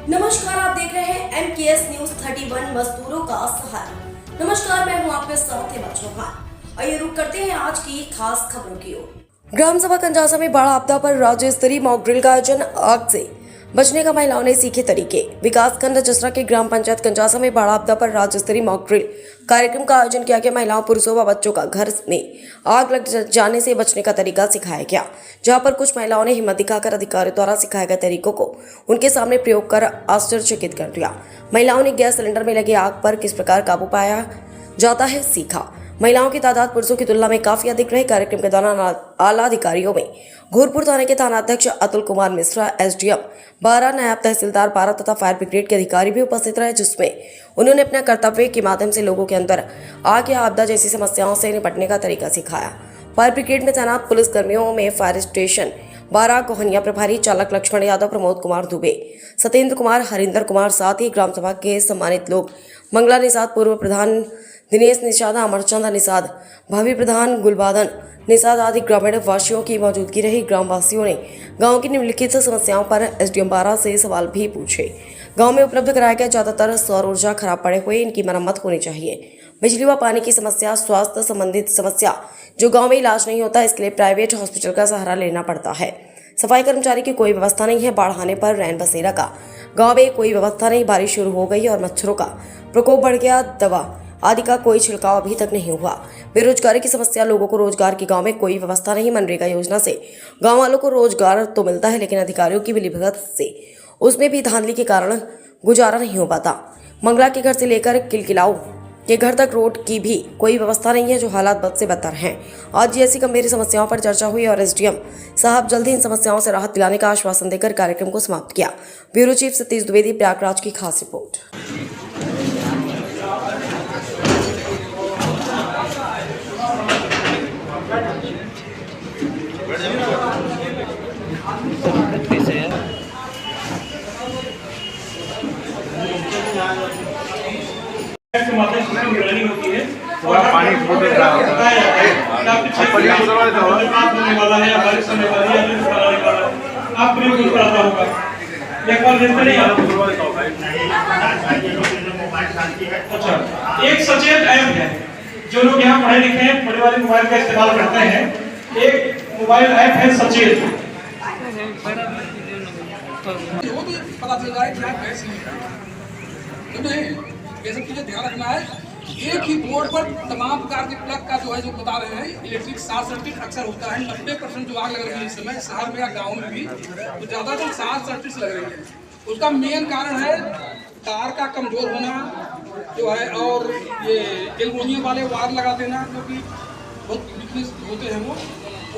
नमस्कार, आप देख रहे हैं MKS न्यूज 31 मजदूरों का सहारा। नमस्कार, मैं हूं आपके साथ हेमा चौहान। आइए रुक करते हैं आज की खास खबरों की ओर। ग्राम सभा कंजासा में बाढ़ आपदा पर राज्य स्तरीय मॉक ड्रिल का आयोजन। आग से बचने का महिलाओं ने सीखे तरीके। विकासखंड जसरा के ग्राम पंचायत कंजासा में बाढ़ आपदा पर राज्य स्तरीय मॉक ड्रिल कार्यक्रम का आयोजन किया गया। महिलाओं, पुरुषों व बच्चों का घर में आग लग जाने से बचने का तरीका सिखाया गया, जहां पर कुछ महिलाओं ने हिम्मत दिखाकर अधिकारियों द्वारा सिखाए गए तरीकों को उनके सामने प्रयोग कर आश्चर्यचकित कर दिया। महिलाओं ने गैस सिलेंडर में लगी आग पर किस प्रकार काबू पाया जाता है सीखा। महिलाओं की तादाद पुरुषों की तुलना में काफी अधिक रही। कार्यक्रम के दौरान आला अधिकारियों में घोरपुर थाने के थानाध्यक्ष अतुल कुमार मिश्रा, SDM 12, नायब तहसीलदार 12 तथा फायर ब्रिगेड के अधिकारी भी उपस्थित रहे, जिसमें उन्होंने अपने कर्तव्य के माध्यम से लोगों के अंदर आग या आपदा जैसी समस्याओं से निपटने का तरीका सिखाया। फायर ब्रिगेड में तैनात पुलिस कर्मियों में फायर स्टेशन 12 कोहनिया प्रभारी चालक लक्ष्मण यादव, प्रमोद कुमार दुबे, सत्येंद्र कुमार, हरिंदर कुमार, साथ ही ग्राम सभा के सम्मानित लोग मंगला निषाद, पूर्व प्रधान दिनेश निषाद, अमरचंद निषाद, भावी प्रधान गुलबादन निषाद आदि ग्रामीण वासियों की मौजूदगी रही। ग्रामवासियों ने गांव की निम्नलिखित समस्याओं पर SDM 12 से सवाल भी पूछे। गांव में उपलब्ध कराया गया ज्यादातर सौर ऊर्जा खराब पड़े हुए, इनकी मरम्मत होनी चाहिए। बिजली व पानी की समस्या, स्वास्थ्य संबंधित समस्या जो गांव में इलाज नहीं होता, इसके लिए प्राइवेट हॉस्पिटल का सहारा लेना पड़ता है। सफाई कर्मचारी की कोई व्यवस्था नहीं है। बाढ़ आने पर रैन बसेरा का गाँव में कोई व्यवस्था नहीं। बारिश शुरू हो गई और मच्छरों का प्रकोप बढ़ गया। दवा आदि का कोई छिड़काव अभी तक नहीं हुआ। बेरोजगारी की समस्या, लोगों को रोजगार की गांव में कोई व्यवस्था नहीं। मनरेगा योजना से गांव वालों को रोजगार तो मिलता है, लेकिन अधिकारियों की मिलीभगत से उसमें भी धांधली के कारण गुजारा नहीं हो पाता। मंगला के घर से लेकर किलकिलाऊ के घर तक रोड की भी कोई व्यवस्था नहीं है, जो हालात बद से बदतर हैं। आज ऐसी गंभीर समस्याओं पर चर्चा हुई और SDM साहब जल्द ही इन समस्याओं से राहत दिलाने का आश्वासन देकर कार्यक्रम को समाप्त किया। ब्यूरो चीफ सतीश द्विवेदी, प्रयागराज की खास रिपोर्ट। के माध्यम से निगरानी होती है और पानी होने वाला है, बारिश होने वाली है, आप बिल्कुल कराता होगा। एक बार देखते नहीं आप। अच्छा, एक सचेत ऐप है। जो लोग यहाँ पढ़े लिखे हैं, बड़े वाले मोबाइल का इस्तेमाल करते हैं, एक मोबाइल ऐप है सचेत। वो भी पता चल रहा है क्या कैसे ये सब चीजें ध्यान रखना है। एक ही बोर्ड पर तमाम प्रकार के प्लग का जो है जो बता रहे हैं, इलेक्ट्रिक शॉर्ट सर्किट अक्सर होता है। 90% जो आग लग रही है इस समय शहर में या गाँव में भी, तो ज्यादातर शॉर्ट सर्किट लग रही है। उसका मेन कारण है तार का कमजोर होना जो है, और ये एल्युमिनियम वाले वायर लगा देना, क्योंकि बहुत वीकनेस होते हैं वो।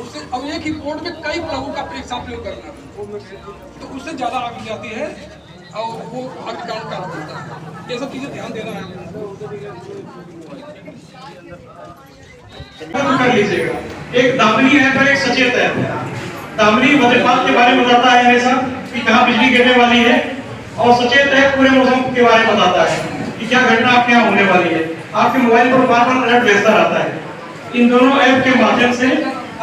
उससे अब एक ही बोर्ड में कई प्लगों का एक साथ प्रयोग करना, तो उससे ज़्यादा आग लग जाती है और वो अग्निकांड का होता है। ये सब चीज़ें ध्यान देना है। कर लीजिएगा। एक दामिनी ऐप है, एक सचेत ऐप है। दामिनी वज्रपात के बारे में बताता है हमेशा कि कहाँ बिजली गिरने वाली है, और सचेत ऐप पूरे मौसम के बारे में बताता है कि क्या घटना आपके यहाँ होने वाली है। आपके मोबाइल पर बार-बार अलर्ट भेजता रहता है। इन दोनों ऐप के माध्यम से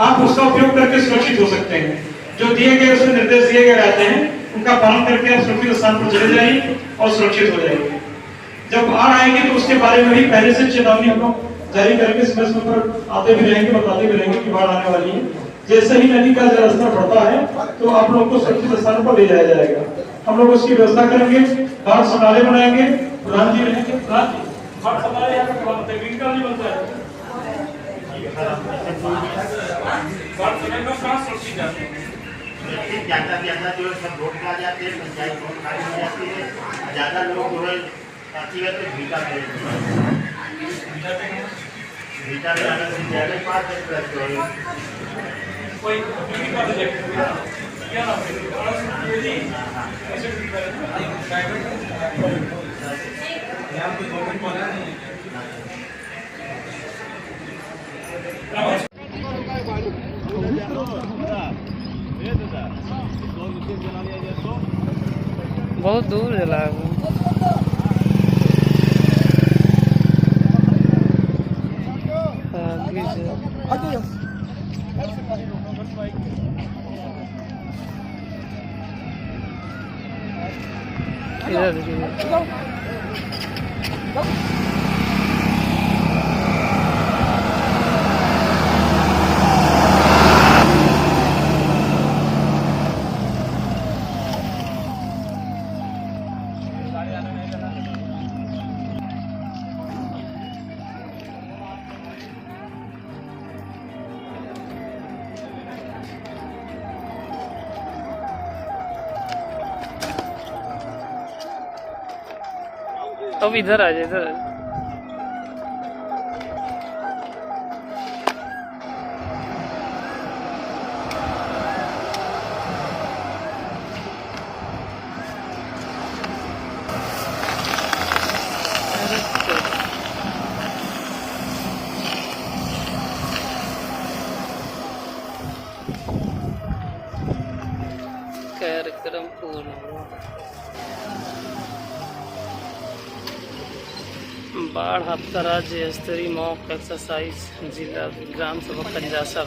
आप उसका उपयोग करके सुरक्षित हो सकते हैं। जो दिए गए उसमें निर्देश दिए गए रहते हैं, उनका पालन करके आप सुरक्षित स्थान पर चले जाइए और सुरक्षित हो जाएंगे। जब बाढ़ आएगी तो उसके बारे में भी पहले से चेतावनी हम लोग जारी करके समय पर आते भी रहेंगे, बताते भी रहेंगे कि बाढ़ आने वाली है। जैसे ही नदी का जलस्तर बढ़ता है तो आप लोग को सुरक्षित स्थान पर ले जाया जाएगा। हम लोग उसकी व्यवस्था करेंगे, बाढ़ संग्रहालय बनाएंगे, प्रधान जी रहेंगे। प्रधान जी, बाढ़ संग्रहालय यहाँ पे बनता है, ग्रीन कार्ड बनता है। बाढ़ संग्रहालय में कहाँ सुरक्षित जाते हैं? ज्यादा जो है सब रोड पे आ जाते हैं, पंचायत रोड खाली हो जाती है, ज्यादा लोग जो है आती है तो भीटा में जाने से ज्यादा पास है। कोई का प्रोजेक्ट क्या नाम है जी, ऐसे प्राइवेट यहाँ कोई गवर्नमेंट वाला नहीं है। बहुत दूर जला इधर देखिए। अब इधर आ जाए, इधर आ जाए। कार्यक्रम पूर्ण हुआ। बाढ़ हफ्ता राज्य स्तरीय मॉक एक्सरसाइज जिला ग्राम सभा कंजासा।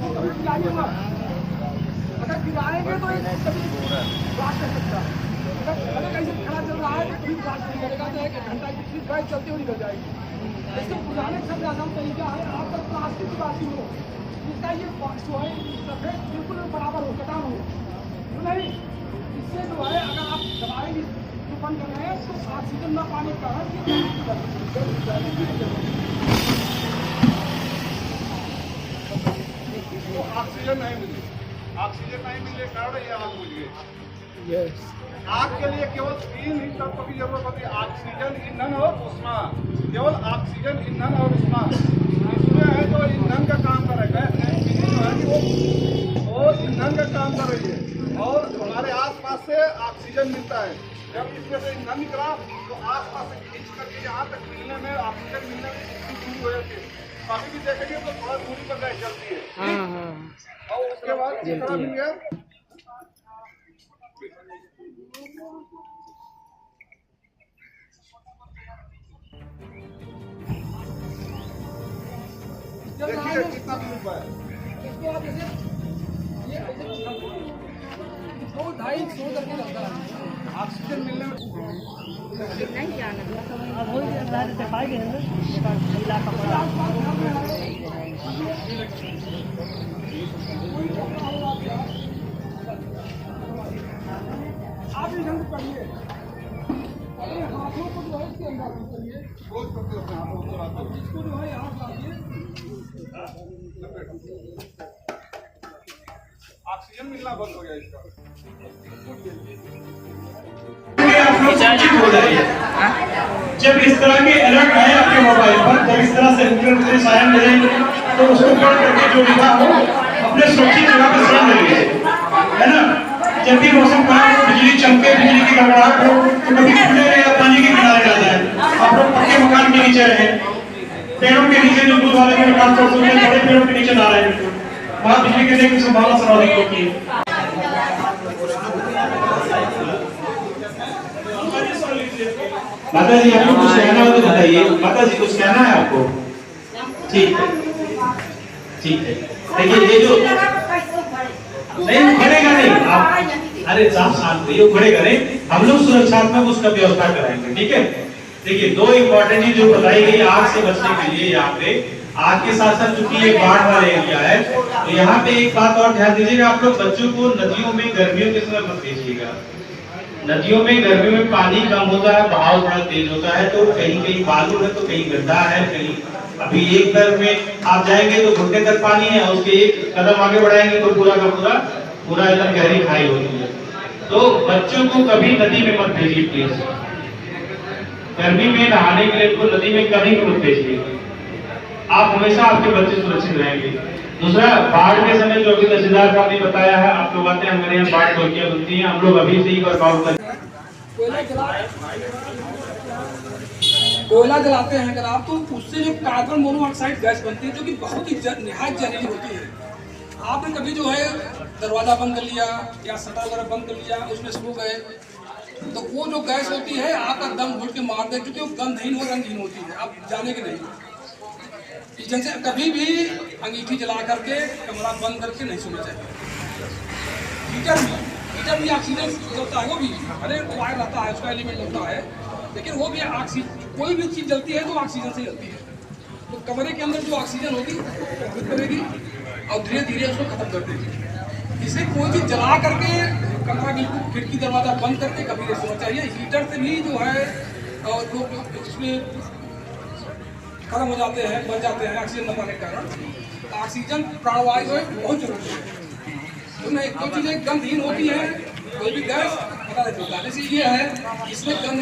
अगर गिराएंगे तो अगर कैसे खड़ा चल रहा है तो फिर ब्लास्ट नहीं करेगा, तो 1 घंटा की फिर गाड़ी चलती हुई निकल जाएगी। इसको बुझाने का सबसे आसान तरीका है, आप तक प्लास्टिक की बात हो, इसका ये जो है सफेद बिल्कुल बराबर हो, कटान हो, तो नहीं इससे जो है अगर आप दवाई जो बंद कर रहे हैं तो ऑक्सीजन न पाने का ऑक्सीजन नहीं मिले कारण ये आग बुझ गई। आग के लिए केवल 3 ही तत्व की जरूरत होती है, ऑक्सीजन, ईंधन और उष्मा। केवल ऑक्सीजन, ईंधन और उष्मा इसमें है जो ईंधन का काम करेगा, वो ईंधन का काम कर रही है और हमारे आसपास से ऑक्सीजन मिलता है। जब इसमें से ईंधन निकला तो आसपास से खींच करके यहाँ तक मिलने में, ऑक्सीजन मिलने में दूर हो जाती है। अभी भी देखेंगे तो थोड़ा दूरी पर गैस चलती है और उसके बाद जितना भी है देखिए कितना दूर पर है। इसको आप जैसे ये 2-2.5 करके लगता है ऑक्सीजन मिलने में नहीं जाना। आप इधर पढ़िए, हाथों को जो है इसके अंदर करिए, इसको जो है यहाँ लाइए, ऑक्सीजन मिलना बंद हो गया इसका। आप लोग चिंतित हो जाइए जब इस तरह के अलर्ट आए आपके मोबाइल पर, जब इस तरह से सायन मिले तो उसको पढ़ करके जो लिखा हो अपने सुरक्षित जगह पर साइन करिए, है ना। जब भी मौसम खराब हो, बिजली चमके, बिजली की गड़गड़ाहट हो तो कभी खुले या पानी के किनारे जाता है। आप लोग पक्के मकान के नीचे रहे, पेड़ों के नीचे, जो दूध वाले के मकान बड़े पेड़ों के नीचे ना रहे, वहाँ बिजली गिरने की संभावना सर्वाधिक होती है। माता जी आपको कुछ कहना हो तो बताइए। माता जी कुछ कहना है आपको? ठीक है, ठीक है। देखिए ये जो नहीं खड़ेगा नहीं, आप अरे साहब शांत रहिए, खड़ेगा नहीं, हम लोग सुरक्षात्मक उसका व्यवस्था कराएंगे, ठीक है। देखिए 2 इम्पोर्टेंट चीज जो बताई गई आग से बचने के लिए, यहाँ पे आग के साथ साथ चूंकि ये बाढ़ वाला एरिया है तो यहाँ पे एक बात और ध्यान दीजिएगा, आप लोग बच्चों को नदियों में गर्मियों के समय मत भेजिएगा। नदियों में गर्मियों में पानी कम होता है, बहाव बड़ा तेज होता है, तो कहीं कहीं बालू है तो कहीं गड्ढा है, कहीं अभी एक तरफ में आप जाएंगे तो घुटने तक पानी है, उसके एक कदम आगे बढ़ाएंगे तो पूरा का पूरा एकदम गहरी खाई होती है। तो बच्चों को कभी नदी में मत भेजिए प्लीज। गर्मी में नहाने के लिए तो नदी में कभी मत भेजिए, आप हमेशा आपके बच्चे सुरक्षित रहेंगे। दूसरा, बाढ़ के समय जो अभी तहसीलदार साहब ने बताया है, आप लोग आते हैं हमारे यहाँ बाढ़ टोकियां बनती हैं, हम लोग अभी से ही वर्कआउट कर कोयला जलाते हैं अगर आप, तो उससे जो कार्बन मोनोऑक्साइड गैस बनती है जो कि बहुत ही निहायत जहरीली होती है। आपने कभी जो है दरवाज़ा बंद कर लिया या शटर वगैरह बंद कर लिया, उसमें सो गए, तो वो जो गैस होती है आपका दम घुट के मार दे, क्योंकि वो गंधहीन और रंगहीन होती है, आप जाने के नहीं। किचन से कभी भी अंगीठी जला करके कमरा बंद करके नहीं सोना चाहिए। हीटर भी ऑक्सीजन जलता है, वो भी अरे वायर रहता है, उसका एलिमेंट होता है, लेकिन वो भी ऑक्सीजन, कोई भी चीज़ जलती है तो ऑक्सीजन से जलती है। तो कमरे के अंदर जो ऑक्सीजन होगी वो प्रभावित करेगी और धीरे धीरे उसको खत्म कर देगी। इसे कोई चीज़ जला करके कमरा बिल्कुल खिड़की दरवाज़ा बंद करके कभी नहीं सोना चाहिए। हीटर से भी जो है और लोग इसमें खत्म हो जाते हैं, बन जाते हैं ऑक्सीजन न पाने के कारण। ऑक्सीजन प्राणवायु जो है बहुत जरूरी है। तो नहीं, कोई चीज़ें गंधहीन होती है, कोई भी गैस पता नहीं चलता। जैसे ये है, इसमें गंध